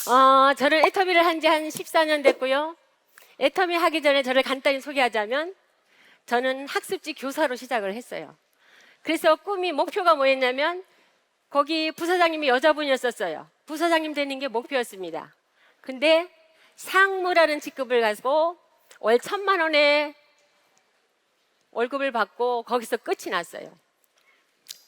저는 애터미를 한 지 한 14년 됐고요. 애터미 하기 전에 저를 간단히 소개하자면 저는 학습지 교사로 시작을 했어요. 그래서 목표가 뭐였냐면 거기 부사장님이 여자분이었었어요. 부사장님 되는 게 목표였습니다. 근데 상무라는 직급을 가지고 월 1,000만 원의 월급을 받고 거기서 끝이 났어요.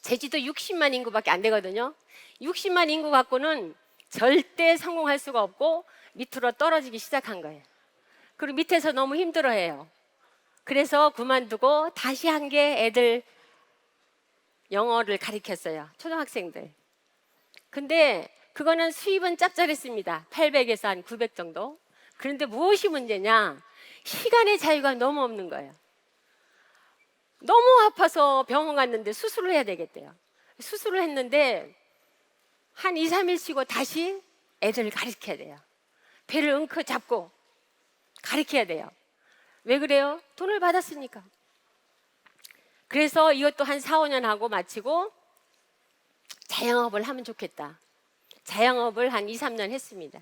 제주도 60만 인구밖에 안 되거든요. 60만 인구 갖고는 절대 성공할 수가 없고 밑으로 떨어지기 시작한 거예요. 그리고 밑에서 너무 힘들어해요. 그래서 그만두고 다시 한 게 애들 영어를 가르쳤어요. 초등학생들. 근데 그거는 수입은 짭짤했습니다. 800에서 한 900 정도. 그런데 무엇이 문제냐? 시간의 자유가 너무 없는 거예요. 너무 아파서 병원 갔는데 수술을 해야 되겠대요. 수술을 했는데 한 2, 3일 쉬고 다시 애들을 가르쳐야 돼요. 배를 엉켜 잡고 가르쳐야 돼요. 왜 그래요? 돈을 받았으니까. 그래서 이것도 한 4, 5년 하고 마치고 자영업을 하면 좋겠다. 자영업을 한 2, 3년 했습니다.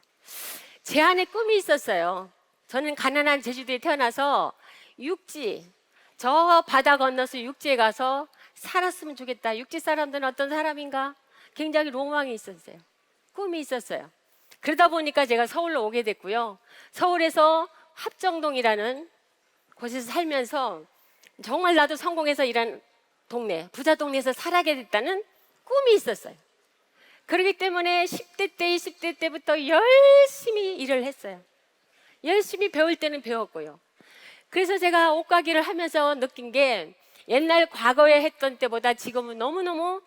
제 안에 꿈이 있었어요. 저는 가난한 제주도에 태어나서 육지, 저 바다 건너서 육지에 가서 살았으면 좋겠다. 육지 사람들은 어떤 사람인가? 굉장히 로망이 있었어요. 꿈이 있었어요. 그러다 보니까 제가 서울로 오게 됐고요. 서울에서 합정동이라는 곳에서 살면서 정말 나도 성공해서 일한 동네, 부자 동네에서 살게 됐다는 꿈이 있었어요. 그렇기 때문에 10대 때, 20대 때부터 열심히 일을 했어요. 열심히 배울 때는 배웠고요. 그래서 제가 옷가게를 하면서 느낀 게 옛날 과거에 했던 때보다 지금은 너무너무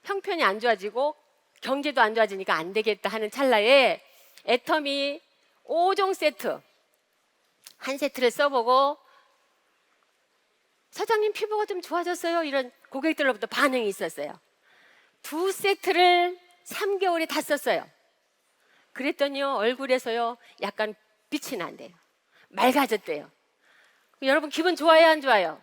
형편이 안 좋아지고 경제도 안 좋아지니까 안 되겠다 하는 찰나에 애터미 5종 세트 한 세트를 써보고 사장님 피부가 좀 좋아졌어요? 이런 고객들로부터 반응이 있었어요. 2세트를 3개월에 다 썼어요. 그랬더니요 얼굴에서요 약간 빛이 난대요. 맑아졌대요. 여러분 기분 좋아요 안 좋아요?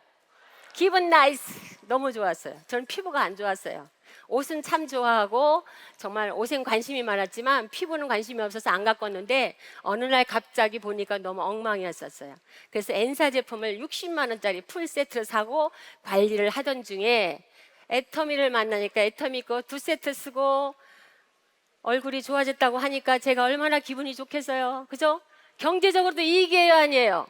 기분 나이스. 너무 좋았어요. 저는 피부가 안 좋았어요. 옷은 참 좋아하고 정말 옷엔 관심이 많았지만 피부는 관심이 없어서 안 갖고 왔는데 어느 날 갑자기 보니까 너무 엉망이었었어요. 그래서 N사 제품을 60만 원짜리 풀 세트를 사고 관리를 하던 중에 애터미를 만나니까 애터미 거 2세트 쓰고 얼굴이 좋아졌다고 하니까 제가 얼마나 기분이 좋겠어요. 그죠? 경제적으로도 이익이에요 아니에요?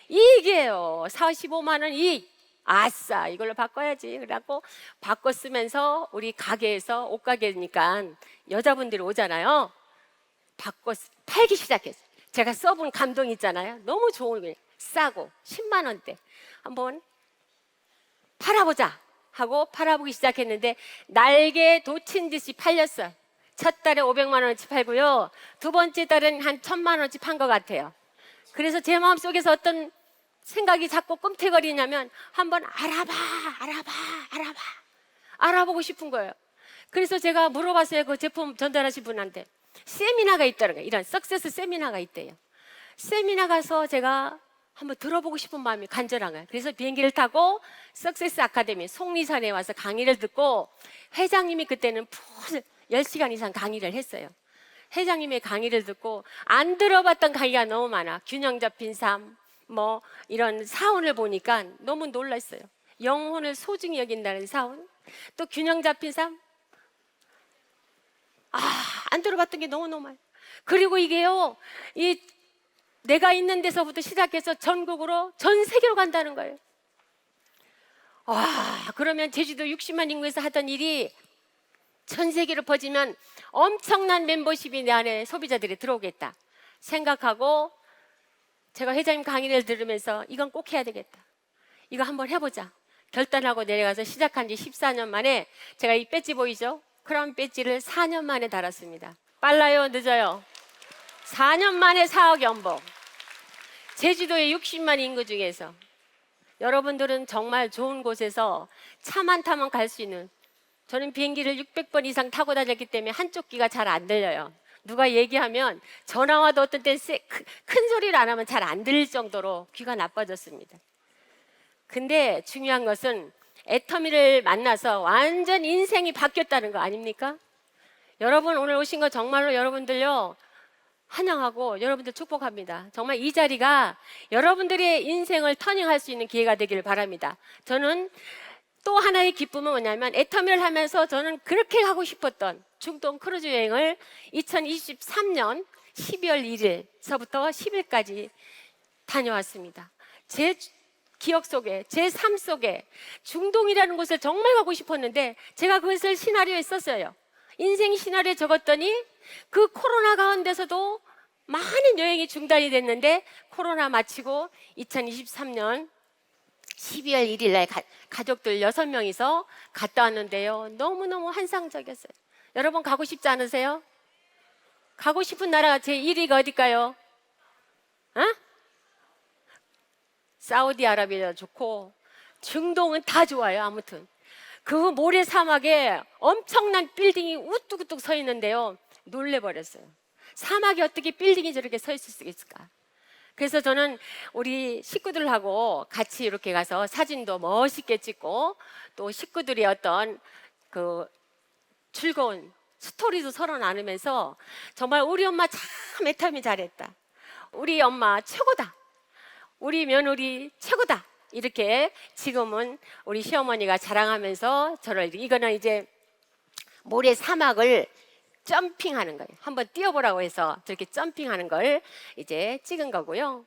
이익이에요. 45만 원 이익. 아싸 이걸로 바꿔야지. 그래갖고 바꿔 쓰면서 우리 가게에서 옷가게니까 여자분들이 오잖아요. 바꿔 팔기 시작했어요. 제가 써본 감동 있잖아요. 너무 좋은 거예요. 싸고 10만 원대 한번 팔아보자 하고 팔아보기 시작했는데 날개 돋친 듯이 팔렸어요. 첫 달에 500만 원어치 팔고요. 두 번째 달은 한 1,000만 원어치 판 것 같아요. 그래서 제 마음속에서 어떤 생각이 자꾸 꿈틀거리냐면 한번 알아보고 싶은 거예요. 그래서 제가 물어봤어요. 그 제품 전달하신 분한테 세미나가 있더라고요. 이런 석세스 세미나가 있대요. 세미나 가서 제가 한번 들어보고 싶은 마음이 간절한 거예요. 그래서 비행기를 타고 석세스 아카데미 속리산에 와서 강의를 듣고 회장님이 그때는 10시간 이상 강의를 했어요. 회장님의 강의를 듣고 안 들어봤던 강의가 너무 많아. 균형 잡힌 삶, 뭐 이런 사원을 보니까 너무 놀랐어요. 영혼을 소중히 여긴다는 사원, 또 균형 잡힌 삶. 안 들어봤던 게 너무너무 많아요. 그리고 이게요, 내가 있는 데서부터 시작해서 전국으로 전 세계로 간다는 거예요. 그러면 제주도 60만 인구에서 하던 일이 전 세계로 퍼지면 엄청난 멤버십이 내 안에 소비자들이 들어오겠다 생각하고 제가 회장님 강의를 들으면서 이건 꼭 해야 되겠다. 이거 한번 해보자. 결단하고 내려가서 시작한 지 14년 만에 제가 이 배지 보이죠? 크라운 배지를 4년 만에 달았습니다. 빨라요? 늦어요? 4년 만에 4억 연봉. 제주도의 60만 인구 중에서 여러분들은 정말 좋은 곳에서 차만 타면 갈 수 있는, 저는 비행기를 600번 이상 타고 다녔기 때문에 한쪽 귀가 잘 안 들려요. 누가 얘기하면 전화 와도 어떤 때 큰 소리를 안 하면 잘 안 들릴 정도로 귀가 나빠졌습니다. 근데 중요한 것은 애터미를 만나서 완전 인생이 바뀌었다는 거 아닙니까? 여러분 오늘 오신 거 정말로 여러분들요 환영하고 여러분들 축복합니다. 정말 이 자리가 여러분들의 인생을 터닝할 수 있는 기회가 되기를 바랍니다. 저는 또 하나의 기쁨은 뭐냐면 애터미를 하면서 저는 그렇게 가고 싶었던 중동 크루즈 여행을 2023년 12월 1일서부터 10일까지 다녀왔습니다. 제 기억 속에, 제 삶 속에 중동이라는 곳을 정말 가고 싶었는데 제가 그것을 시나리오에 썼어요. 인생 시나리오에 적었더니 그 코로나 가운데서도 많은 여행이 중단이 됐는데 코로나 마치고 2023년 12월 1일 날 가족들 6명이서 갔다 왔는데요. 너무너무 환상적이었어요. 여러분 가고 싶지 않으세요? 가고 싶은 나라가 제 1위가 어딜까요? 어? 사우디아라비아 좋고 중동은 다 좋아요. 아무튼 그 모래 사막에 엄청난 빌딩이 우뚝우뚝 서 있는데요. 놀래버렸어요. 사막에 어떻게 빌딩이 저렇게 서 있을 수 있을까? 그래서 저는 우리 식구들하고 같이 이렇게 가서 사진도 멋있게 찍고 또 식구들이 어떤 그 즐거운 스토리도 서로 나누면서 정말 우리 엄마 참 애터미 잘했다. 우리 엄마 최고다. 우리 며느리 최고다. 이렇게 지금은 우리 시어머니가 자랑하면서 저를 이거는 이제 모래 사막을 점핑하는 거예요. 한번 뛰어보라고 해서 저렇게 점핑하는 걸 이제 찍은 거고요.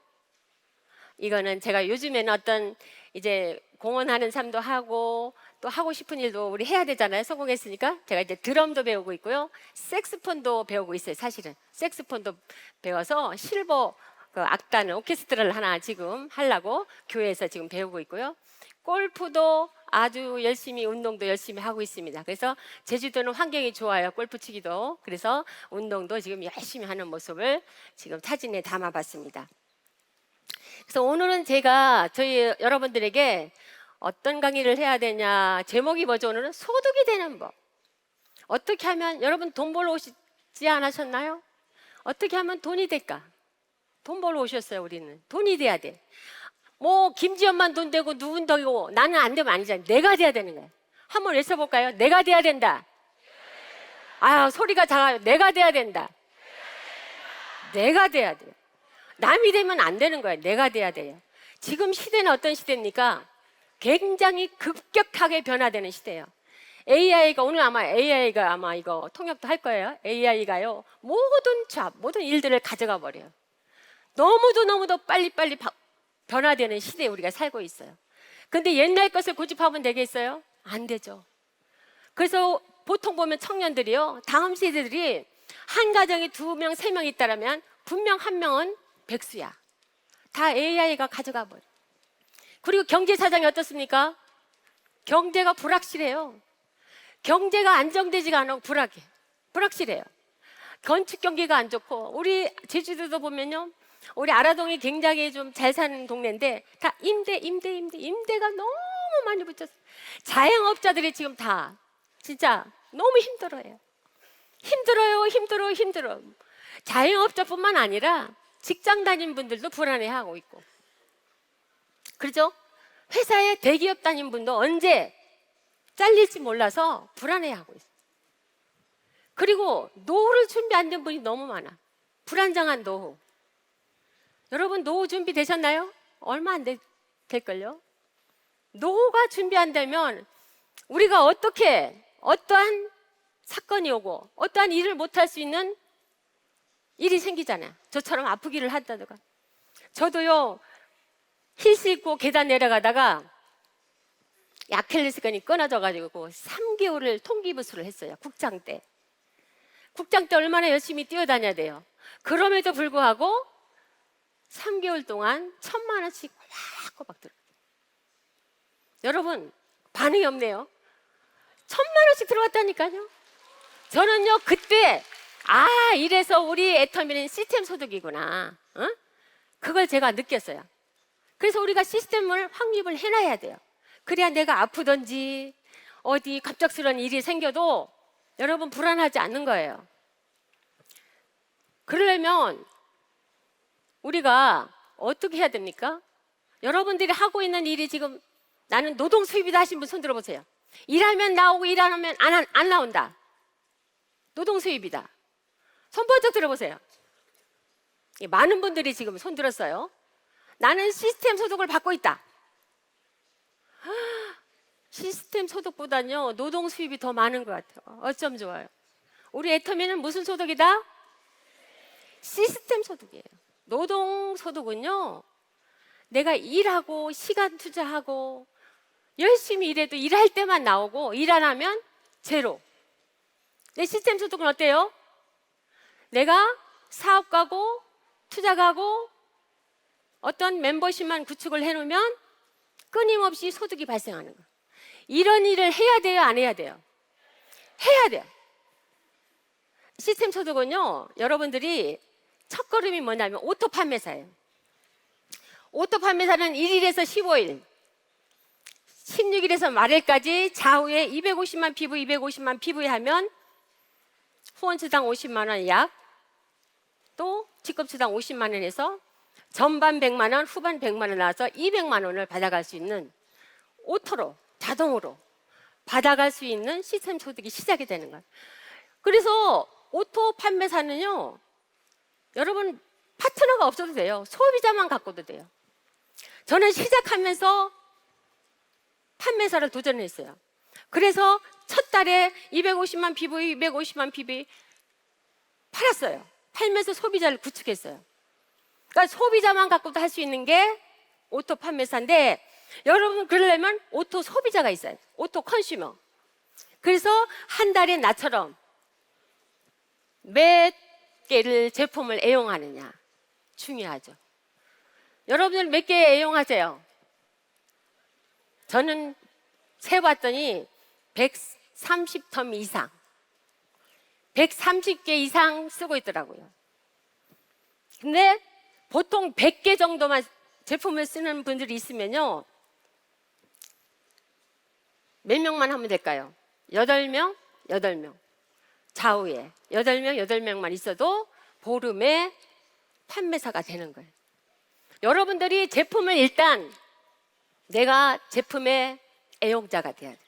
이거는 제가 요즘에는 어떤 이제 공헌하는 삶도 하고 또 하고 싶은 일도 우리 해야 되잖아요. 성공했으니까 제가 이제 드럼도 배우고 있고요. 색스폰도 배우고 있어요. 사실은 색스폰도 배워서 실버 그 악단 오케스트라를 하나 지금 하려고 교회에서 지금 배우고 있고요. 골프도 아주 열심히 운동도 열심히 하고 있습니다. 그래서 제주도는 환경이 좋아요. 골프 치기도. 그래서 운동도 지금 열심히 하는 모습을 지금 사진에 담아봤습니다. 그래서 오늘은 제가 저희 여러분들에게 어떤 강의를 해야 되냐, 제목이 뭐죠? 오늘은 소득이 되는 법. 어떻게 하면, 여러분 돈 벌러 오시지 않으셨나요? 어떻게 하면 돈이 될까? 돈 벌러 오셨어요. 우리는 돈이 돼야 돼. 뭐 김지연만 돈 되고 누군 되고 나는 안 되면 아니잖아요. 내가 돼야 되는 거예요. 한번 외쳐볼까요? 내가 돼야 된다. 아, 소리가 작아요. 내가 돼야 된다. 내가 돼야 돼요. 남이 되면 안 되는 거예요. 내가 돼야 돼요. 지금 시대는 어떤 시대입니까? 굉장히 급격하게 변화되는 시대예요. AI가 오늘 아마 AI가 아마 이거 통역도 할 거예요. AI가요 모든 잡 모든 일들을 가져가 버려요. 너무도 빨리빨리 변화되는 시대에 우리가 살고 있어요. 근데 옛날 것을 고집하면 되겠어요? 안 되죠. 그래서 보통 보면 청년들이요, 다음 세대들이 한 가정에 2명, 3명 있다라면 분명 한 명은 백수야. 다 AI가 가져가 버려. 그리고 경제 사정이 어떻습니까? 경제가 불확실해요. 경제가 안정되지가 않고 불확실해요. 건축 경기가 안 좋고, 우리 제주도도 보면요, 우리 아라동이 굉장히 좀 잘 사는 동네인데 다 임대가 너무 많이 붙였어요. 자영업자들이 지금 다 진짜 너무 힘들어요. 힘들어요. 자영업자뿐만 아니라 직장 다닌 분들도 불안해하고 있고, 그렇죠? 회사에 대기업 다닌 분도 언제 잘릴지 몰라서 불안해하고 있어요. 그리고 노후를 준비 안 된 분이 너무 많아. 불안정한 노후. 여러분 노후 준비 되셨나요? 얼마 안 될걸요? 노후가 준비 안 되면 우리가 어떠한 사건이 오고 어떠한 일을 못할 수 있는 일이 생기잖아요. 저처럼 아프기를 한다든가. 저도요, 힐 신고 계단 내려가다가 아킬레스건이 끊어져가지고 3개월을 통기부스를 했어요. 국장 때 얼마나 열심히 뛰어다녀야 돼요. 그럼에도 불구하고 3개월 동안 1,000만 원씩 꼬박꼬박 들어요. 여러분 반응이 없네요. 1,000만 원씩 들어왔다니까요. 저는요 그때 이래서 우리 애터미는 시스템 소득이구나. 그걸 제가 느꼈어요. 그래서 우리가 시스템을 확립을 해놔야 돼요. 그래야 내가 아프든지 어디 갑작스러운 일이 생겨도 여러분 불안하지 않는 거예요. 그러려면 우리가 어떻게 해야 됩니까? 여러분들이 하고 있는 일이 지금 나는 노동 수입이다 하신 분 손 들어보세요. 일하면 나오고 일 안 하면 안 나온다. 노동 수입이다. 손 번쩍 들어보세요. 많은 분들이 지금 손 들었어요. 나는 시스템 소득을 받고 있다. 시스템 소득보다는요, 노동 수입이 더 많은 것 같아요. 어쩜 좋아요. 우리 애터미는 무슨 소득이다? 시스템 소득이에요. 노동 소득은요, 내가 일하고 시간 투자하고 열심히 일해도 일할 때만 나오고 일 안 하면 제로. 내 시스템 소득은 어때요? 내가 사업가고 투자가고 어떤 멤버십만 구축을 해놓으면 끊임없이 소득이 발생하는 거예요. 이런 일을 해야 돼요, 안 해야 돼요? 해야 돼요. 시스템 소득은요, 여러분들이 첫걸음이 뭐냐면 오토 판매사예요. 오토 판매사는 1일에서 15일, 16일에서 말일까지 좌우에 250만 PV, 250만 PV 하면 후원주당 50만 원 약, 또 직급주당 50만 원에서 전반 100만 원, 후반 100만 원 나와서 200만 원을 받아갈 수 있는, 오토로, 자동으로 받아갈 수 있는 시스템 소득이 시작이 되는 거예요. 그래서 오토 판매사는요, 여러분 파트너가 없어도 돼요. 소비자만 갖고도 돼요. 저는 시작하면서 판매사를 도전했어요. 그래서 첫 달에 250만 PV, 250만 PV 팔았어요. 팔면서 소비자를 구축했어요. 그러니까 소비자만 갖고도 할 수 있는 게 오토 판매사인데, 여러분 그러려면 오토 소비자가 있어요. 오토 컨슈머. 그래서 한 달에 나처럼 몇 개를 제품을 애용하느냐 중요하죠. 여러분들 몇 개 애용하세요? 저는 세봤더니 130텀 이상, 130개 이상 쓰고 있더라고요. 근데 보통 100개 정도만 제품을 쓰는 분들이 있으면요, 몇 명만 하면 될까요? 8명? 8명. 좌우에 8명, 8명만 있어도 보름에 판매사가 되는 거예요. 여러분들이 제품을 일단 내가 제품의 애용자가 돼야 돼요.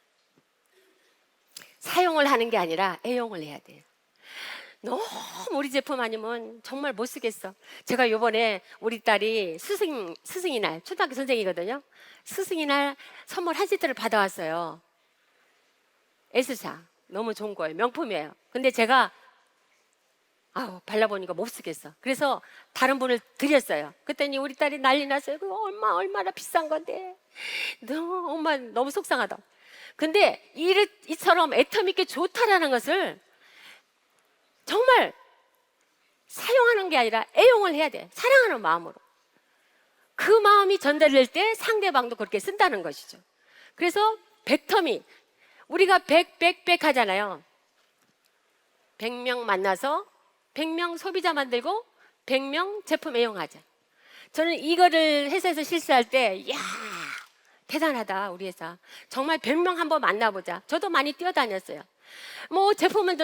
사용을 하는 게 아니라 애용을 해야 돼요. 너무 우리 제품 아니면 정말 못 쓰겠어. 제가 요번에 우리 딸이 스승의 날, 초등학교 선생이거든요. 스승의 날 선물 한 세트를 받아왔어요. S사. 너무 좋은 거예요. 명품이에요. 근데 제가 발라보니까 못 쓰겠어. 그래서 다른 분을 드렸어요. 그랬더니 우리 딸이 난리 났어요. 그거 얼마나 비싼 건데. 엄마 너무 속상하다. 근데 이처럼 애텀 있게 좋다라는 것을 정말 사용하는 게 아니라 애용을 해야 돼. 사랑하는 마음으로. 그 마음이 전달될 때 상대방도 그렇게 쓴다는 것이죠. 그래서 100텀이, 우리가 100 하잖아요. 100명 만나서 100명 소비자 만들고 100명 제품 애용하자. 저는 이거를 회사에서 실시할 때, 이야, 대단하다, 우리 회사. 정말 100명 한번 만나보자. 저도 많이 뛰어다녔어요. 뭐 제품은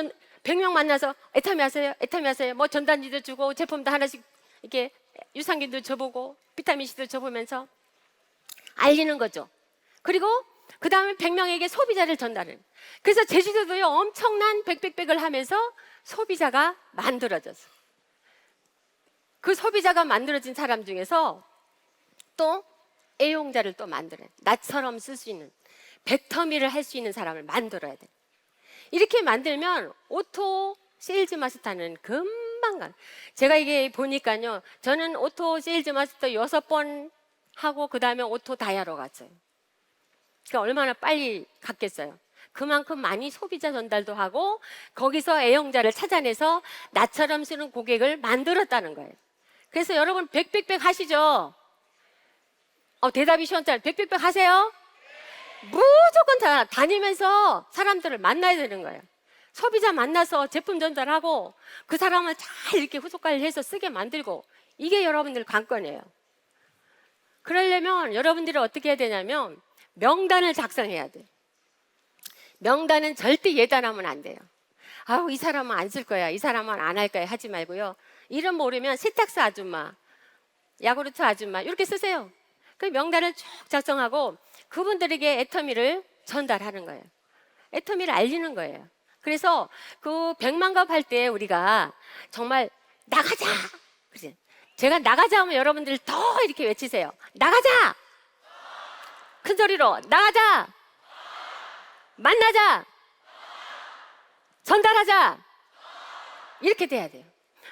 100명 만나서 애터미 하세요, 애터미 하세요. 뭐 전단지도 주고 제품도 하나씩 이렇게 유산균도 줘보고 비타민C도 줘보면서 알리는 거죠. 그리고 그 다음에 100명에게 소비자를 전달을. 그래서 제주도도요, 엄청난 백을 하면서 소비자가 만들어졌어요. 그 소비자가 만들어진 사람 중에서 또 애용자를 또 만들어요. 나처럼 쓸 수 있는, 100터미를 할 수 있는 사람을 만들어야 돼요. 이렇게 만들면 오토 세일즈 마스터는 금방 가요. 제가 이게 보니까요, 저는 오토 세일즈 마스터 6번 하고 그 다음에 오토 다이아로 갔어요. 그러니까 얼마나 빨리 갔겠어요. 그만큼 많이 소비자 전달도 하고 거기서 애용자를 찾아내서 나처럼 쓰는 고객을 만들었다는 거예요. 그래서 여러분 100 하시죠? 대답이 쉬웠잖아요. 100 하세요? 무조건 다 다니면서 사람들을 만나야 되는 거예요. 소비자 만나서 제품 전달하고 그 사람을 잘 이렇게 후속 관리해서 쓰게 만들고, 이게 여러분들 관건이에요. 그러려면 여러분들이 어떻게 해야 되냐면 명단을 작성해야 돼요. 명단은 절대 예단하면 안 돼요. 이 사람은 안 쓸 거야, 이 사람은 안 할 거야 하지 말고요. 이름 모르면 세탁소 아줌마, 야구르트 아줌마 이렇게 쓰세요. 그 명단을 쭉 작성하고 그분들에게 애터미를 전달하는 거예요. 애터미를 알리는 거예요. 그래서 그 100만 갑 할 때 우리가 정말 나가자, 그치? 제가 나가자 하면 여러분들 더 이렇게 외치세요. 나가자! 큰 소리로 나가자! 만나자! 전달하자! 이렇게 돼야 돼요.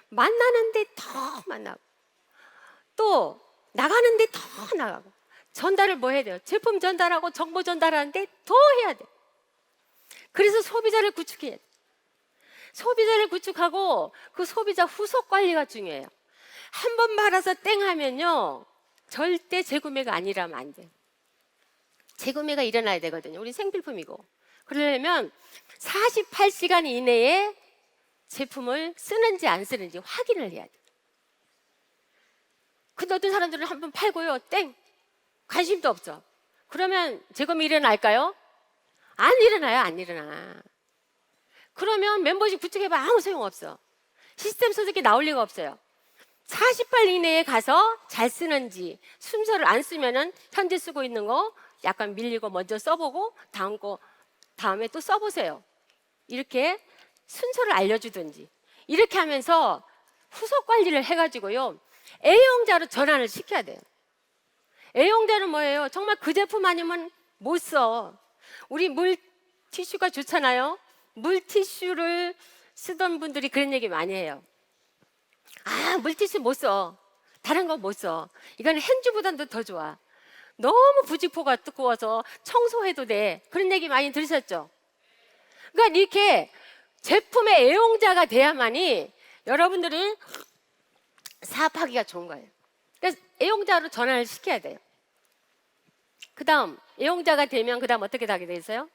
만나는데 더 만나고, 또 나가는데 더 나가고, 전달을 뭐 해야 돼요? 제품 전달하고 정보 전달하는데 더 해야 돼요. 그래서 소비자를 구축해야 돼요. 소비자를 구축하고 그 소비자 후속 관리가 중요해요. 한 번 말아서 땡 하면요, 절대 재구매가 아니라면 안 돼요. 재구매가 일어나야 되거든요. 우리 생필품이고. 그러려면 48시간 이내에 제품을 쓰는지 안 쓰는지 확인을 해야 돼요. 근데 어떤 사람들은 한 번 팔고요, 땡! 관심도 없죠. 그러면 재구매 일어날까요? 안 일어나요, 안 일어나. 그러면 멤버십 구축해봐 아무 소용없어. 시스템 소득이 나올 리가 없어요. 48 이내에 가서 잘 쓰는지, 순서를 안 쓰면은 현재 쓰고 있는 거 약간 밀리고 먼저 써보고 다음 거 다음에 또 써보세요. 이렇게 순서를 알려주든지, 이렇게 하면서 후속 관리를 해가지고요, 애용자로 전환을 시켜야 돼요. 애용자는 뭐예요? 정말 그 제품 아니면 못 써. 우리 물티슈가 좋잖아요. 물티슈를 쓰던 분들이 그런 얘기 많이 해요. 아, 물티슈 못 써. 다른 거 못 써. 이건 행주보다도 더 좋아. 너무 부직포가 두꺼워서 청소해도 돼. 그런 얘기 많이 들으셨죠? 그러니까 이렇게 제품의 애용자가 돼야만이 여러분들이 사업하기가 좋은 거예요. 그래서 애용자로 전환을 시켜야 돼요. 그 다음 애용자가 되면 그 다음 어떻게 하게 돼 있어요?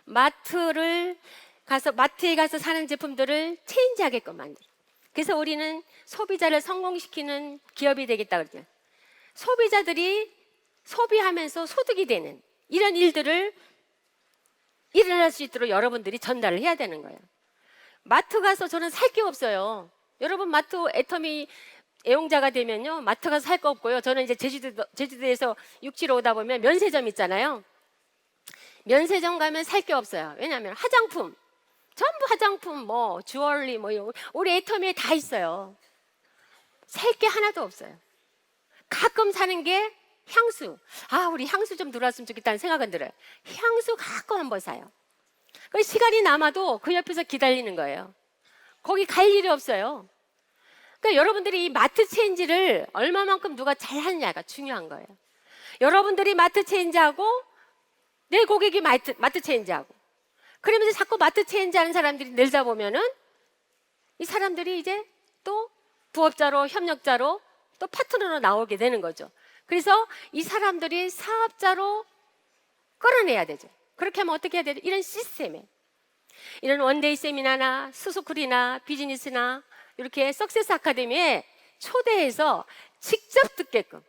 마트에 가서 사는 제품들을 체인지하게끔 만들어. 그래서 우리는 소비자를 성공시키는 기업이 되겠다 그러죠. 소비자들이 소비하면서 소득이 되는 이런 일들을 일어날 수 있도록 여러분들이 전달을 해야 되는 거예요. 마트 가서 저는 살 게 없어요. 여러분 마트 애터미 애용자가 되면요, 마트 가서 살 거 없고요. 저는 이제 제주도에서 육지로 오다 보면 면세점 있잖아요. 면세점 가면 살 게 없어요. 왜냐하면 화장품, 전부 화장품, 뭐 주얼리, 뭐 우리 애터미에 다 있어요. 살 게 하나도 없어요. 가끔 사는 게 향수. 아, 우리 향수 좀 들어왔으면 좋겠다는 생각은 들어요. 향수 가끔 한번 사요. 그 시간이 남아도 그 옆에서 기다리는 거예요. 거기 갈 일이 없어요. 그러니까 여러분들이 이 마트 체인지를 얼마만큼 누가 잘 하느냐가 중요한 거예요. 여러분들이 마트 체인지하고 내 고객이 마트 체인지하고, 그러면서 자꾸 마트 체인지하는 사람들이 늘다 보면은 이 사람들이 이제 또 부업자로, 협력자로, 또 파트너로 나오게 되는 거죠. 그래서 이 사람들이 사업자로 끌어내야 되죠. 그렇게 하면 어떻게 해야 되죠? 이런 시스템에, 이런 원데이 세미나나 수수쿨이나 비즈니스나 이렇게 석세스 아카데미에 초대해서 직접 듣게끔.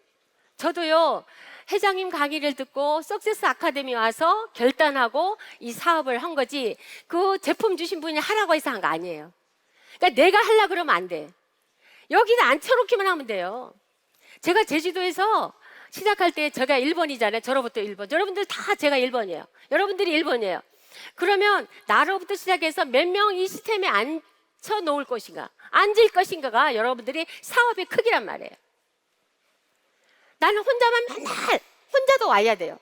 저도요, 회장님 강의를 듣고 석세스 아카데미 와서 결단하고 이 사업을 한 거지, 그 제품 주신 분이 하라고 해서 한 거 아니에요. 그러니까 내가 하려고 그러면 안 돼. 여기는 앉혀놓기만 하면 돼요. 제가 제주도에서 시작할 때 제가 1번이잖아요. 저로부터 1번. 여러분들 다 제가 1번이에요. 여러분들이 1번이에요. 그러면 나로부터 시작해서 몇 명 이 시스템에 앉혀 놓을 것인가, 앉을 것인가가 여러분들이 사업의 크기란 말이에요. 나는 혼자만 맨날 혼자도 와야 돼요.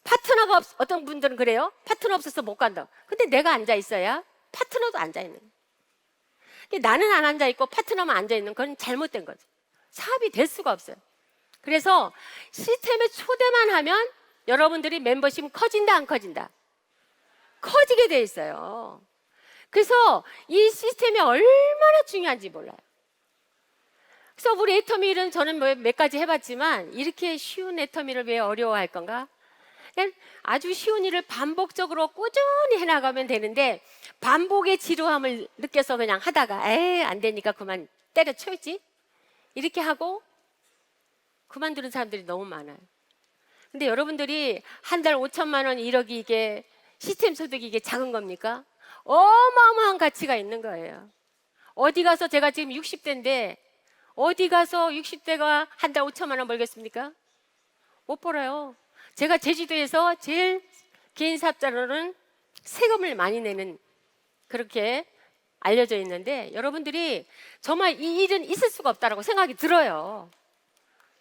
파트너가 어떤 분들은 그래요. 파트너 없어서 못 간다. 근데 내가 앉아 있어야 파트너도 앉아 있는 거예요. 나는 안 앉아 있고 파트너만 앉아 있는 건 잘못된 거죠. 사업이 될 수가 없어요. 그래서 시스템에 초대만 하면 여러분들이 멤버십 커진다 안 커진다? 커지게 돼 있어요. 그래서 이 시스템이 얼마나 중요한지 몰라요. 그래서 우리 애터미는 저는 몇 가지 해봤지만 이렇게 쉬운 애터미를 왜 어려워할 건가? 아주 쉬운 일을 반복적으로 꾸준히 해나가면 되는데, 반복의 지루함을 느껴서 그냥 하다가 에이 안 되니까 그만 때려쳐야지 이렇게 하고 그만두는 사람들이 너무 많아요. 근데 여러분들이 한 달 5천만 원, 1억이 이게 시스템 소득이 이게 작은 겁니까? 어마어마한 가치가 있는 거예요. 어디 가서, 제가 지금 60대인데 어디 가서 60대가 한 달 5천만 원 벌겠습니까? 못 벌어요. 제가 제주도에서 제일 개인 사업자로는 세금을 많이 내는, 그렇게 알려져 있는데 여러분들이 정말 이 일은 있을 수가 없다라고 생각이 들어요.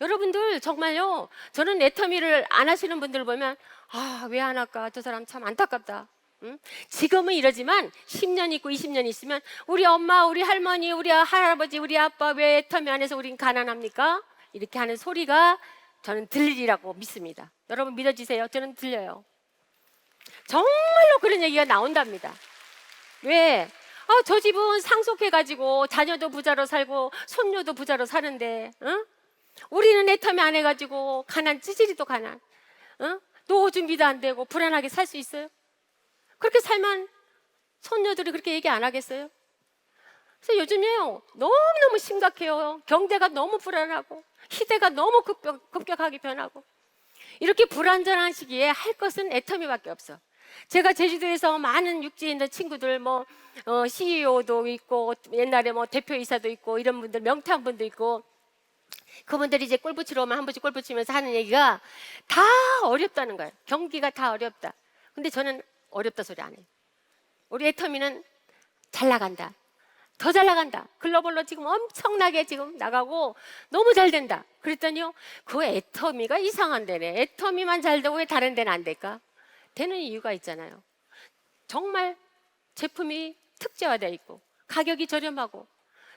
여러분들 정말요. 저는 애터미를 안 하시는 분들 보면 왜 안 할까? 저 사람 참 안타깝다. 응? 지금은 이러지만 10년 있고 20년 있으면 우리 엄마, 우리 할머니, 우리 할아버지, 우리 아빠 왜 애터미 안 해서 우린 가난합니까? 이렇게 하는 소리가 저는 들리리라고 믿습니다. 여러분 믿어지세요? 저는 들려요. 정말로 그런 얘기가 나온답니다. 왜? 저 집은 상속해가지고 자녀도 부자로 살고 손녀도 부자로 사는데 응? 우리는 애터미 안 해가지고 가난 찌질이도 가난 노후 준비도 안 되고 불안하게 살 수 있어요? 그렇게 살면 손녀들이 그렇게 얘기 안 하겠어요? 그래서 요즘에요 너무너무 심각해요. 경제가 너무 불안하고 시대가 너무 급격하게 변하고 이렇게 불안전한 시기에 할 것은 애터미밖에 없어. 제가 제주도에서 많은 육지에 있는 친구들 CEO도 있고 옛날에 대표이사도 있고 이런 분들 명태한 분도 있고 그분들이 이제 골프 치러 오면 한 번씩 골프 치면서 하는 얘기가 다 어렵다는 거예요. 경기가 다 어렵다. 근데 저는 어렵다 소리 안 해요. 우리 애터미는 잘 나간다. 더 잘 나간다. 글로벌로 지금 엄청나게 지금 나가고 너무 잘 된다. 그랬더니요. 그 애터미가 이상한데네. 애터미만 잘 되고 왜 다른 데는 안 될까? 되는 이유가 있잖아요. 정말 제품이 특제화되어 있고 가격이 저렴하고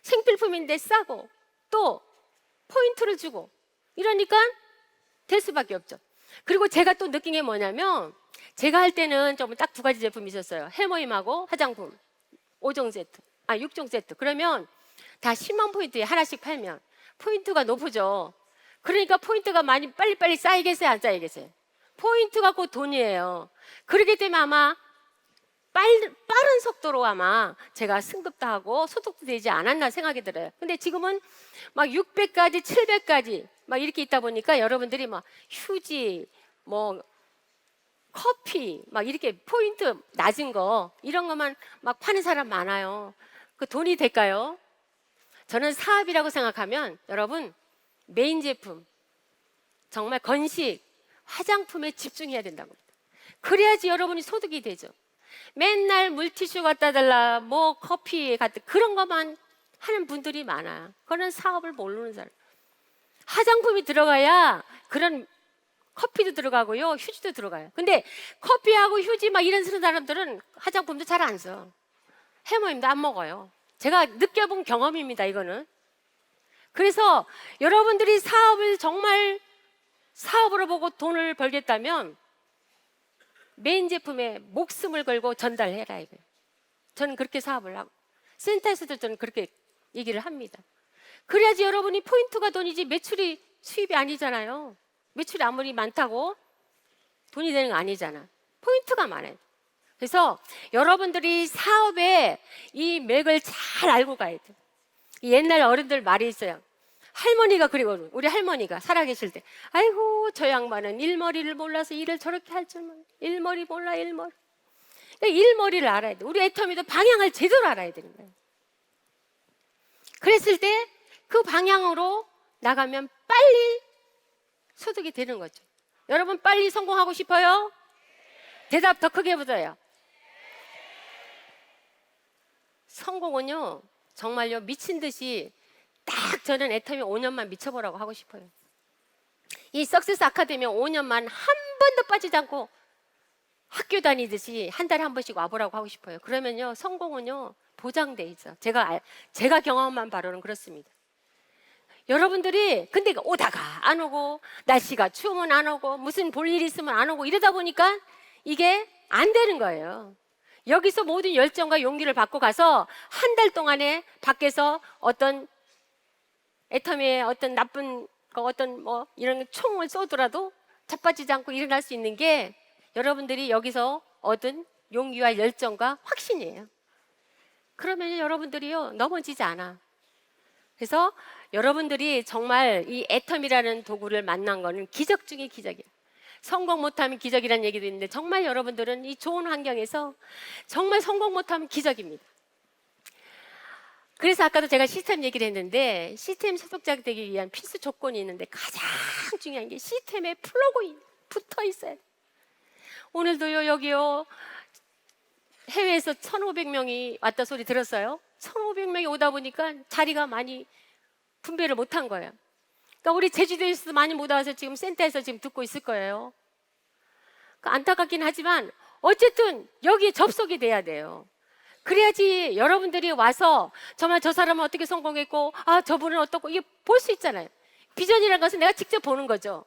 생필품인데 싸고 또 포인트를 주고 이러니까 될 수밖에 없죠. 그리고 제가 또 느낀 게 뭐냐면 제가 할 때는 좀 딱 두 가지 제품이 있었어요. 해모임하고 화장품 5종 세트, 6종 세트. 그러면 다 10만 포인트에 하나씩 팔면 포인트가 높죠. 그러니까 포인트가 많이 빨리빨리 쌓이겠어요? 안 쌓이겠어요? 포인트가 곧 돈이에요. 그렇기 때문에 아마 빠른 속도로 아마 제가 승급도 하고 소득도 되지 않았나 생각이 들어요. 근데 지금은 막 600까지 700까지 막 이렇게 있다 보니까 여러분들이 막 휴지 커피 막 이렇게 포인트 낮은 거 이런 것만 막 파는 사람 많아요. 그 돈이 될까요? 저는 사업이라고 생각하면 여러분 메인 제품 정말 건식 화장품에 집중해야 된다고 합니다. 그래야지 여러분이 소득이 되죠. 맨날 물티슈 갖다 달라 커피 갖다 그런 것만 하는 분들이 많아요. 그런 사업을 모르는 사람. 화장품이 들어가야 그런 커피도 들어가고요 휴지도 들어가요. 근데 커피하고 휴지 막 이런 쓰는 사람들은 화장품도 잘 안 써. 해모임도 안 먹어요. 제가 느껴본 경험입니다. 이거는. 그래서 여러분들이 사업을 정말 사업으로 보고 돈을 벌겠다면 메인 제품에 목숨을 걸고 전달해라 이거예요. 저는 그렇게 사업을 하고 센터에서도 저는 그렇게 얘기를 합니다. 그래야지 여러분이 포인트가 돈이지 매출이 수입이 아니잖아요. 매출이 아무리 많다고 돈이 되는 거 아니잖아. 포인트가 많아요. 그래서 여러분들이 사업에 이 맥을 잘 알고 가야 돼요. 옛날 어른들 말이 있어요. 할머니가 그리고 우리 할머니가 살아계실 때 아이고 저 양반은 일머리를 몰라서 일을 저렇게 할 줄만 일머리 몰라 일머리. 그러니까 일머리를 알아야 돼. 우리 애터미도 방향을 제대로 알아야 되는 거예요. 그랬을 때 그 방향으로 나가면 빨리 소득이 되는 거죠. 여러분 빨리 성공하고 싶어요? 대답 더 크게 해보세요. 성공은요 정말요 미친 듯이 딱 저는 애터미 5년만 미쳐보라고 하고 싶어요. 이 석세스 아카데미 5년만 한 번도 빠지지 않고 학교 다니듯이 한 달에 한 번씩 와보라고 하고 싶어요. 그러면요 성공은요 보장돼 있어. 제가 경험한 바로는 그렇습니다. 여러분들이 근데 오다가 안 오고 날씨가 추우면 안 오고 무슨 볼일 있으면 안 오고 이러다 보니까 이게 안 되는 거예요. 여기서 모든 열정과 용기를 받고 가서 한 달 동안에 밖에서 어떤 애터미의 어떤 나쁜 어떤 이런 총을 쏘더라도 자빠지지 않고 일어날 수 있는 게 여러분들이 여기서 얻은 용기와 열정과 확신이에요. 그러면 여러분들이요 넘어지지 않아. 그래서 여러분들이 정말 이 애터미라는 도구를 만난 거는 기적 중의 기적이에요. 성공 못하면 기적이라는 얘기도 있는데 정말 여러분들은 이 좋은 환경에서 정말 성공 못하면 기적입니다. 그래서 아까도 제가 시스템 얘기를 했는데 시스템 소속자 되기 위한 필수 조건이 있는데 가장 중요한 게 시스템에 플러그인 붙어 있어야 돼요. 오늘도요 여기요 해외에서 1,500명이 왔다 소리 들었어요. 1,500명이 오다 보니까 자리가 많이 분배를 못한 거예요. 그러니까 우리 제주도에서도 많이 못 와서 지금 센터에서 지금 듣고 있을 거예요. 그러니까 안타깝긴 하지만 어쨌든 여기에 접속이 돼야 돼요. 그래야지 여러분들이 와서 정말 저 사람은 어떻게 성공했고, 아, 저분은 어떻고, 이게 볼 수 있잖아요. 비전이라는 것은 내가 직접 보는 거죠.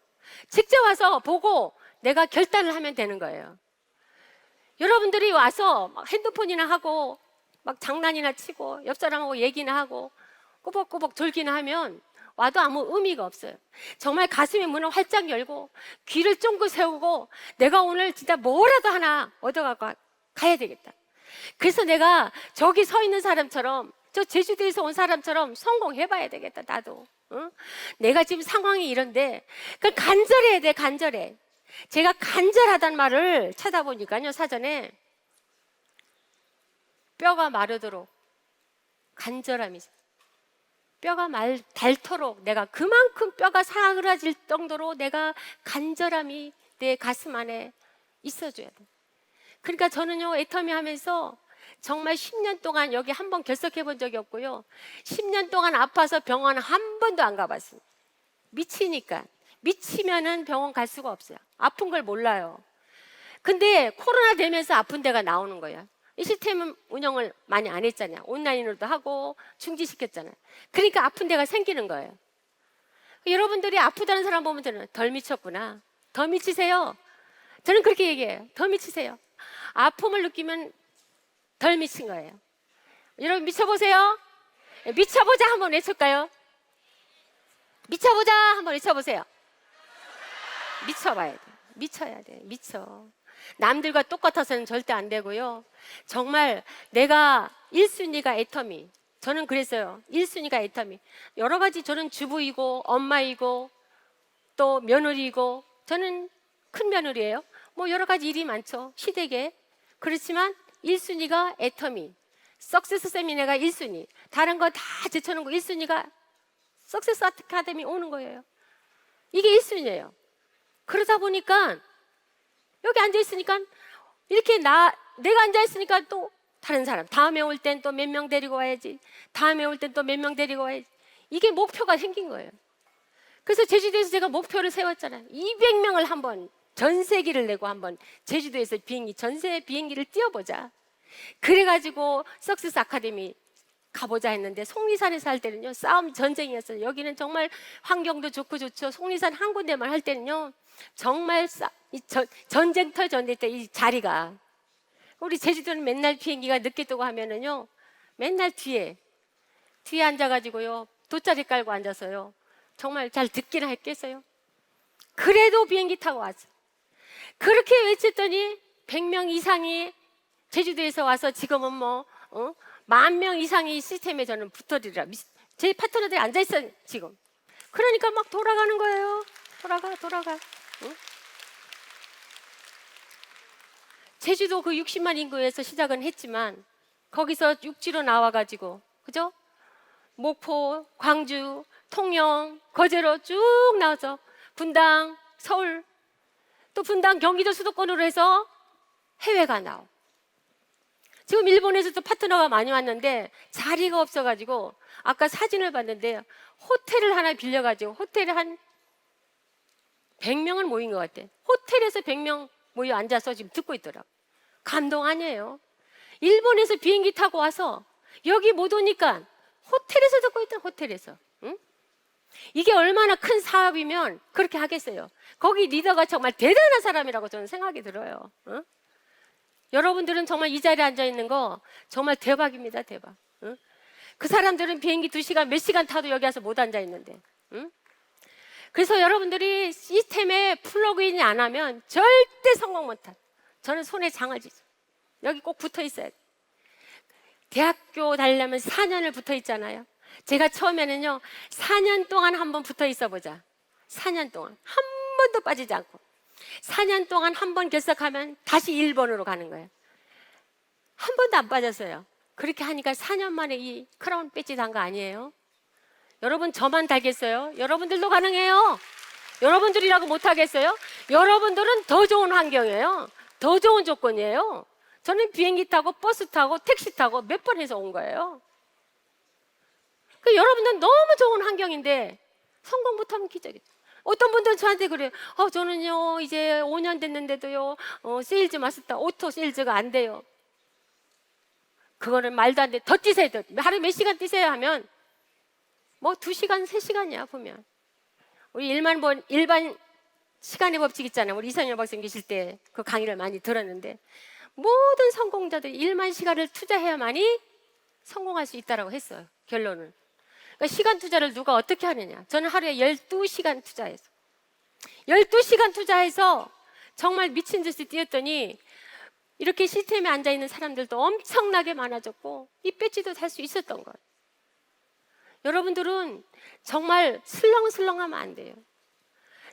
직접 와서 보고 내가 결단을 하면 되는 거예요. 여러분들이 와서 막 핸드폰이나 하고 막 장난이나 치고 옆 사람하고 얘기나 하고 꾸벅꾸벅 졸기나 하면 와도 아무 의미가 없어요. 정말 가슴의 문을 활짝 열고 귀를 쫑긋 세우고 내가 오늘 진짜 뭐라도 하나 얻어가고 가야 되겠다. 그래서 내가 저기 서 있는 사람처럼, 저 제주도에서 온 사람처럼 성공해봐야 되겠다. 나도. 응? 내가 지금 상황이 이런데 그 간절해야 돼. 간절해. 제가 간절하단 말을 찾아보니까요, 사전에 뼈가 마르도록 간절함이, 뼈가 닳도록 내가 그만큼 뼈가 사그라질 정도로 내가 간절함이 내 가슴 안에 있어줘야 돼. 그러니까 저는요, 애터미 하면서 정말 10년 동안 여기 한 번 결석해 본 적이 없고요, 10년 동안 아파서 병원 한 번도 안 가봤어요. 미치니까. 미치면은 병원 갈 수가 없어요. 아픈 걸 몰라요. 근데 코로나 되면서 아픈 데가 나오는 거예요. 이 시스템 운영을 많이 안 했잖아요. 온라인으로도 하고 중지시켰잖아요. 그러니까 아픈 데가 생기는 거예요. 여러분들이 아프다는 사람 보면 저는 덜 미쳤구나. 더 미치세요. 저는 그렇게 얘기해요. 더 미치세요. 아픔을 느끼면 덜 미친 거예요. 여러분 미쳐보세요. 미쳐보자 한번 외칠까요? 미쳐보자 한번 외쳐보세요. 미쳐봐야 돼. 미쳐야 돼. 미쳐. 남들과 똑같아서는 절대 안 되고요. 정말 내가 1순위가 애터미. 저는 그랬어요. 1순위가 애터미. 여러 가지 저는 주부이고 엄마이고 또 며느리이고, 저는 큰 며느리예요. 뭐 여러 가지 일이 많죠. 시댁에. 그렇지만 1순위가 애터미. 석세스 세미나가 1순위. 다른 거 다 제쳐놓고 1순위가 석세스 아카데미 오는 거예요. 이게 1순위예요. 그러다 보니까 여기 앉아있으니까 이렇게 내가 앉아있으니까 또 다른 사람, 다음에 올 땐 또 몇 명 데리고 와야지, 다음에 올 땐 또 몇 명 데리고 와야지. 이게 목표가 생긴 거예요. 그래서 제주도에서 제가 목표를 세웠잖아요. 200명을 한번 전세기를 내고 한번 제주도에서 전세 비행기를 띄워보자. 그래가지고 석세스 아카데미 가보자 했는데, 속리산에서 할 때는요, 싸움 전쟁이었어요. 여기는 정말 환경도 좋고 좋죠. 속리산 한 군데만 할 때는요, 정말 전쟁터 이 자리가, 우리 제주도는 맨날 비행기가 늦게 뜨고 하면은요, 맨날 뒤에 앉아가지고요, 돗자리 깔고 앉아서요, 정말 잘 듣기나 했겠어요. 그래도 비행기 타고 왔어요. 그렇게 외쳤더니 100명 이상이 제주도에서 와서 지금은 10,000명 이상이 시스템에 저는 붙어들이라. 제 파트너들이 앉아있어요 지금. 그러니까 막 돌아가는 거예요. 돌아가. 응? 제주도 그 60만 인구에서 시작은 했지만 거기서 육지로 나와가지고, 그죠? 목포, 광주, 통영, 거제로 쭉 나와서 분당, 서울, 또 분당, 경기도 수도권으로 해서 해외가 나오고, 지금 일본에서도 파트너가 많이 왔는데 자리가 없어가지고 아까 사진을 봤는데 호텔을 하나 빌려가지고 호텔에 한 100명은 모인 것 같아. 호텔에서 100명 모여 앉아서 지금 듣고 있더라고. 감동 아니에요? 일본에서 비행기 타고 와서 여기 못 오니까 호텔에서 듣고 있던, 호텔에서. 응? 이게 얼마나 큰 사업이면 그렇게 하겠어요. 거기 리더가 정말 대단한 사람이라고 저는 생각이 들어요. 응? 여러분들은 정말 이 자리에 앉아있는 거 정말 대박입니다. 대박. 응? 그 사람들은 비행기 2시간 몇 시간 타도 여기 와서 못 앉아있는데. 응? 그래서 여러분들이 시스템에 플러그인이 안 하면 절대 성공 못한, 저는 손에 장을 쥐죠. 여기 꼭 붙어 있어야 돼. 대학교 다니려면 4년을 붙어 있잖아요. 제가 처음에는요, 4년 동안 한번 붙어 있어 보자. 4년 동안 한 번도 빠지지 않고 4년 동안 한 번 결석하면 다시 1번으로 가는 거예요. 한 번도 안 빠졌어요. 그렇게 하니까 4년 만에 이 크라운 배지 단 거 아니에요? 여러분 저만 달겠어요? 여러분들도 가능해요. 여러분들이라고 못하겠어요? 여러분들은 더 좋은 환경이에요. 더 좋은 조건이에요. 저는 비행기 타고 버스 타고 택시 타고 몇 번 해서 온 거예요. 그 여러분들 너무 좋은 환경인데 성공 못하면 기적이죠. 어떤 분들은 저한테 그래요. 저는요 이제 5년 됐는데도요 세일즈 마스터 오토 세일즈가 안 돼요. 그거는 말도 안 돼. 더 뛰세요. 하루에 몇 시간 뛰세요 하면 뭐 2시간 3시간이야 보면. 우리 일반 시간의 법칙 있잖아요. 우리 이선영 박사님 계실 때 그 강의를 많이 들었는데 모든 성공자들이 1만 시간을 투자해야만이 성공할 수 있다고 했어요. 결론은. 그러니까 시간 투자를 누가 어떻게 하느냐. 저는 하루에 12시간 투자해서 12시간 투자해서 정말 미친 듯이 뛰었더니 이렇게 시스템에 앉아있는 사람들도 엄청나게 많아졌고 이 배지도 살 수 있었던 거예요. 여러분들은 정말 슬렁슬렁하면 안 돼요.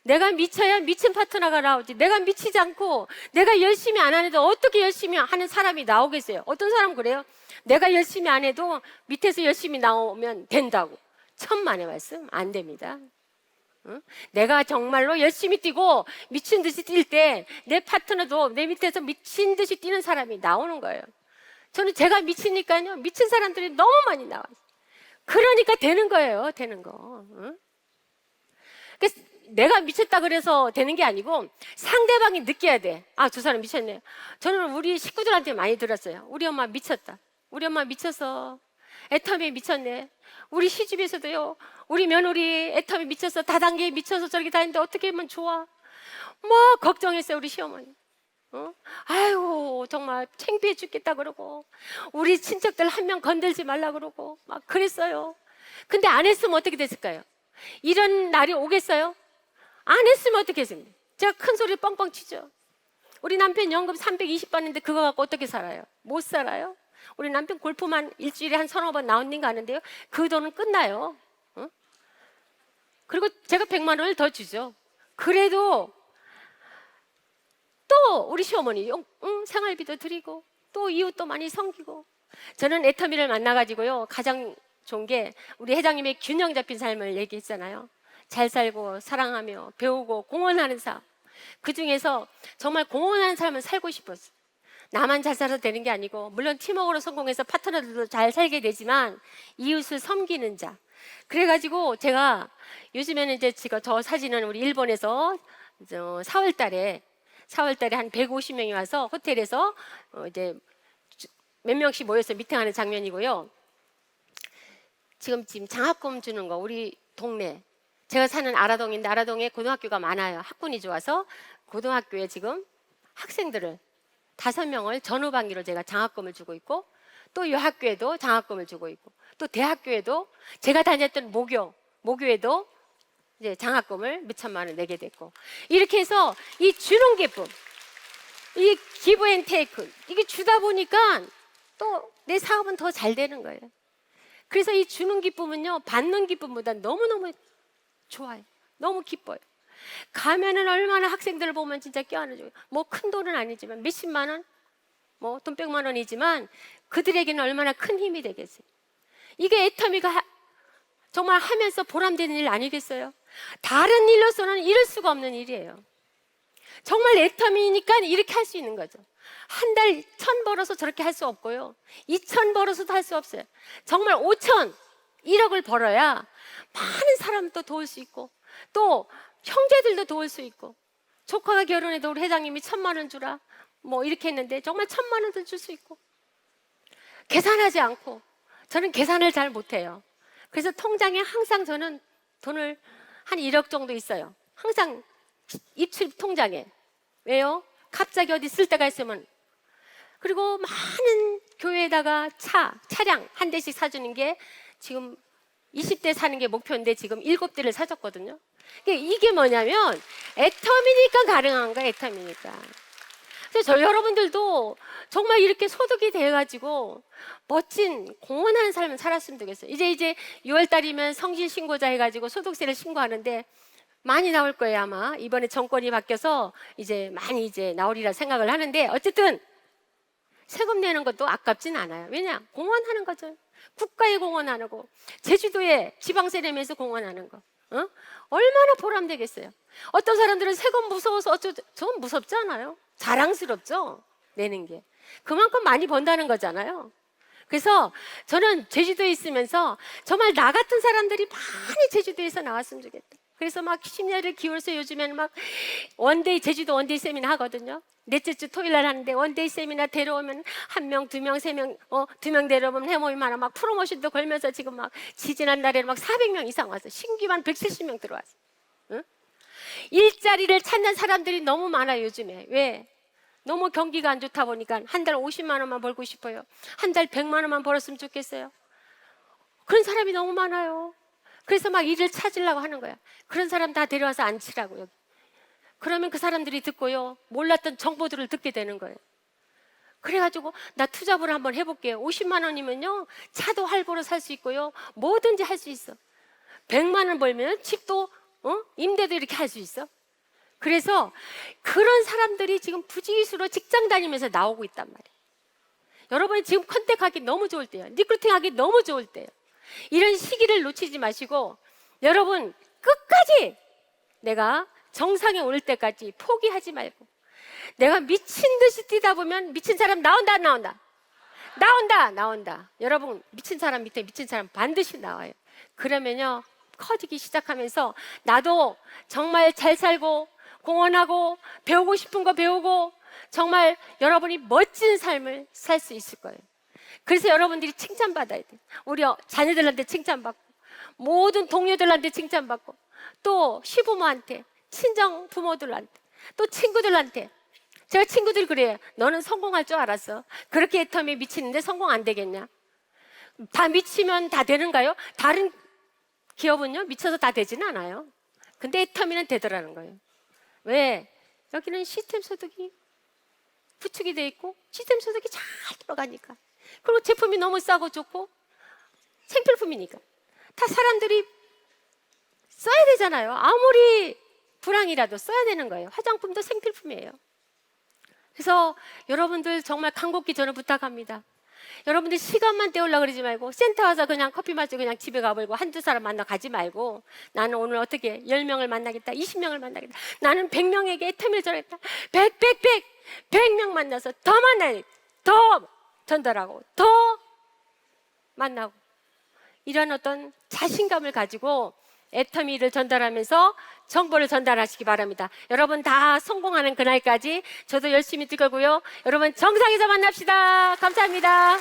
내가 미쳐야 미친 파트너가 나오지. 내가 미치지 않고 내가 열심히 안 해도 어떻게 열심히 하는 사람이 나오겠어요? 어떤 사람은 그래요. 내가 열심히 안 해도 밑에서 열심히 나오면 된다고. 천만의 말씀 안 됩니다. 응? 내가 정말로 열심히 뛰고 미친 듯이 뛸 때 내 파트너도 내 밑에서 미친 듯이 뛰는 사람이 나오는 거예요. 저는 제가 미치니까요 미친 사람들이 너무 많이 나와요. 그러니까 되는 거예요. 되는 거. 응? 그래서 내가 미쳤다 그래서 되는 게 아니고 상대방이 느껴야 돼. 저 사람 미쳤네. 저는 우리 식구들한테 많이 들었어요. 우리 엄마 미쳤다. 우리 엄마 미쳐서 애터미에 미쳤네. 우리 시집에서도요 우리 며느리 애터미 미쳐서 다단계에 미쳐서 저렇게 다니는데 어떻게 하면 좋아. 뭐 걱정했어요 우리 시어머니. 아이고 정말 창피해 죽겠다 그러고 우리 친척들 한 명 건들지 말라 그러고 막 그랬어요. 근데 안 했으면 어떻게 됐을까요? 이런 날이 오겠어요? 안 했으면 어떻게 했습니까? 제가 큰 소리 뻥뻥 치죠. 우리 남편 연금 320 받는데 그거 갖고 어떻게 살아요? 못 살아요. 우리 남편 골프만 일주일에 한 1~2번 라운딩 가는데요 그 돈은 끝나요. 그리고 제가 100만 원을 더 주죠. 그래도 또 우리 시어머니 생활비도 드리고 또 이웃도 많이 섬기고. 저는 애터미를 만나가지고요 가장 좋은 게 우리 회장님의 균형 잡힌 삶을 얘기했잖아요. 잘 살고 사랑하며 배우고 공헌하는 삶. 그중에서 정말 공헌하는 삶을 살고 싶었어요. 나만 잘 살아도 되는 게 아니고 물론 팀워크로 성공해서 파트너들도 잘 살게 되지만 이웃을 섬기는 자. 그래가지고 제가 요즘에는 이제 저 사진은 우리 일본에서 4월 달에 한 150명이 와서 호텔에서 이제 몇 명씩 모여서 미팅하는 장면이고요. 지금 장학금 주는 거 우리 동네 제가 사는 아라동인데 아라동에 고등학교가 많아요. 학군이 좋아서 고등학교에 지금 학생들을 5명을 전후반기로 제가 장학금을 주고 있고 또 이 학교에도 장학금을 주고 있고 또 대학교에도 제가 다녔던 모교에도 이제 장학금을 몇 천만 원 내게 됐고 이렇게 해서 이 주는 기쁨 이 기브 앤 테이크 이게 주다 보니까 또 내 사업은 더 잘 되는 거예요. 그래서 이 주는 기쁨은요 받는 기쁨보다 너무너무 좋아요. 너무 기뻐요. 가면은 얼마나 학생들을 보면 진짜 껴안아줘요. 뭐 큰 돈은 아니지만 몇십만 원, 뭐 돈 100만 원이지만 그들에게는 얼마나 큰 힘이 되겠어요. 이게 애터미가 정말 하면서 보람되는 일 아니겠어요? 다른 일로서는 이룰 수가 없는 일이에요. 정말 애터미니까 이렇게 할 수 있는 거죠. 한 달 1,000 벌어서 저렇게 할 수 없고요 2,000 벌어서도 할 수 없어요. 정말 5,000, 1억을 벌어야 많은 사람도 도울 수 있고 또 형제들도 도울 수 있고 조카가 결혼해도 우리 회장님이 1,000만 원 주라 뭐 이렇게 했는데 정말 1,000만 원도 줄 수 있고 계산하지 않고 저는 계산을 잘 못해요. 그래서 통장에 항상 저는 돈을 한 1억 정도 있어요. 항상 입출 통장에. 왜요? 갑자기 어디 쓸 데가 있으면. 그리고 많은 교회에다가 차량 한 대씩 사주는 게 지금 20대 사는 게 목표인데 지금 7대를 사줬거든요. 이게 뭐냐면 애터미니까 가능한 거야. 애터미니까. 그래서 여러분들도 정말 이렇게 소득이 돼가지고 멋진 공헌하는 삶을 살았으면 되겠어요. 이제 6월 달이면 성진 신고자 해가지고 소득세를 신고하는데 많이 나올 거예요. 아마 이번에 정권이 바뀌어서 이제 많이 이제 나오리라 생각을 하는데 어쨌든 세금 내는 것도 아깝진 않아요. 왜냐? 공헌하는 거죠. 국가에 공헌하는 거, 제주도에 지방세 내면서 공헌하는 거, 얼마나 보람되겠어요. 어떤 사람들은 세금 무서워서 전 무섭지 않아요. 자랑스럽죠. 내는 게. 그만큼 많이 번다는 거잖아요. 그래서 저는 제주도에 있으면서 정말 나 같은 사람들이 많이 제주도에서 나왔으면 좋겠다. 그래서 막 심려를 기울여서 요즘에는 막 제주도 원데이 세미나 하거든요. 넷째 주 토요일 날 하는데 원데이 세미나 데려오면 1명, 2명, 3명, 2명 데려오면 해모임 하나 막 프로모션도 걸면서 지금 막 지지난 달에는 막 400명 이상 왔어. 신규만 170명 들어왔어. 응? 일자리를 찾는 사람들이 너무 많아요, 요즘에. 왜? 너무 경기가 안 좋다 보니까 한 달 50만 원만 벌고 싶어요. 한 달 100만 원만 벌었으면 좋겠어요. 그런 사람이 너무 많아요. 그래서 막 일을 찾으려고 하는 거야. 그런 사람 다 데려와서 앉히라고 여기. 그러면 그 사람들이 듣고요, 몰랐던 정보들을 듣게 되는 거예요. 그래가지고 나 투잡을 한번 해볼게요. 50만 원이면요 차도 할부로 살 수 있고요, 뭐든지 할 수 있어. 100만 원 벌면 집도 임대도 이렇게 할 수 있어. 그래서 그런 사람들이 지금 부지기수로 직장 다니면서 나오고 있단 말이에요. 여러분이 지금 컨택하기 너무 좋을 때예요. 리크루팅하기 너무 좋을 때예요. 이런 시기를 놓치지 마시고 여러분 끝까지 내가 정상에 오를 때까지 포기하지 말고, 내가 미친 듯이 뛰다 보면 미친 사람 나온다 안 나온다? 나온다. 여러분 미친 사람 밑에 미친 사람 반드시 나와요. 그러면요 커지기 시작하면서 나도 정말 잘 살고 공헌하고 배우고 싶은 거 배우고 정말 여러분이 멋진 삶을 살 수 있을 거예요. 그래서 여러분들이 칭찬받아야 돼요. 우리 자녀들한테 칭찬받고, 모든 동료들한테 칭찬받고, 또 시부모한테, 친정 부모들한테, 또 친구들한테. 제가 친구들이 그래요. 너는 성공할 줄 알았어. 그렇게 애터미에 미치는데 성공 안 되겠냐? 다 미치면 다 되는가요? 다른 기업은요 미쳐서 다 되지는 않아요. 근데 애터미는 되더라는 거예요. 왜? 여기는 시스템 소득이 구축이 돼 있고 시스템 소득이 잘 들어가니까, 그리고 제품이 너무 싸고 좋고 생필품이니까 다 사람들이 써야 되잖아요. 아무리 불황이라도 써야 되는 거예요. 화장품도 생필품이에요. 그래서 여러분들 정말 간곡히 저는 부탁합니다. 여러분들 시간만 때우려고 그러지 말고 센터 와서 그냥 커피 마시고 그냥 집에 가버리고 한두 사람 만나 가지 말고, 나는 오늘 어떻게 10명을 만나겠다, 20명을 만나겠다, 나는 100명에게 애터미를 전하겠다, 100명 만나서 더 만나야 돼. 더 전달하고 더 만나고, 이런 어떤 자신감을 가지고 애터미를 전달하면서 정보를 전달하시기 바랍니다. 여러분 다 성공하는 그날까지 저도 열심히 뛸 거고요. 여러분 정상에서 만납시다. 감사합니다.